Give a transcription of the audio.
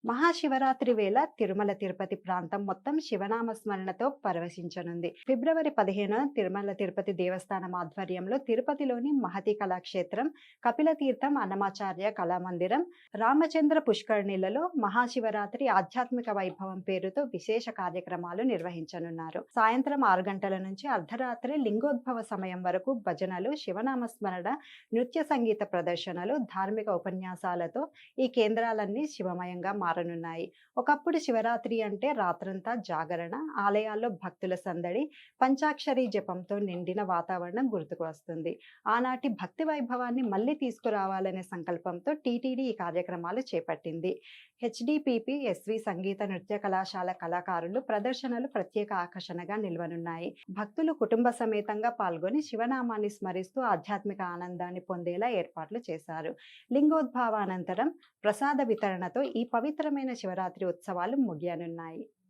మహాశివరాత్రి వేళ తిరుమల తిరుపతి ప్రాంతం మొత్తం శివనామ స్మరణతో పరవశించనుంది. ఫిబ్రవరి 15న తిరుమల తిరుపతి దేవస్థానం ఆధ్వర్యంలో తిరుపతిలోని మహతి కళాక్షేత్రం, కపిలతీర్థం అన్నమాచార్య కళామందిరం, రామచంద్ర పుష్కరిణిలలో మహాశివరాత్రి ఆధ్యాత్మిక వైభవం పేరుతో విశేష కార్యక్రమాలు నిర్వహించనున్నారు. సాయంత్రం 6 గంటల నుంచి అర్ధరాత్రి లింగోద్భవ సమయం వరకు భజనలు, శివనామ స్మరణ, నృత్య సంగీత ప్రదర్శనలు, ధార్మిక ఉపన్యాసాలతో ఈ కేంద్రాలన్నీ శివమయంగా మారనున్నాయి. ఒకప్పుడు శివరాత్రి అంటే రాత్రంతా జాగరణ, ఆలయాల్లో భక్తుల సందడి, పంచాక్షరి జపంతో నిండిన వాతావరణం గుర్తుకు వస్తుంది. ఆనాటి భక్తి వైభవాన్ని మళ్ళీ తీసుకురావాలనే సంకల్పంతో టీటీడీ ఈ కార్యక్రమాలు చేపట్టింది. హెచ్డిపిపి, ఎస్వి సంగీత నృత్య కళాశాల కళాకారులు ప్రదర్శనలు ప్రత్యేక ఆకర్షణగా నిల్వనున్నాయి. భక్తులు కుటుంబ సమేతంగా పాల్గొని శివనామాన్ని స్మరిస్తూ ఆధ్యాత్మిక ఆనందాన్ని పొందేలా ఏర్పాట్లు చేశారు. లింగోద్భవానంతరం ప్రసాద వితరణతో ఈ పవిత్రమైన శివరాత్రి ఉత్సవాలు ముగియనున్నాయి.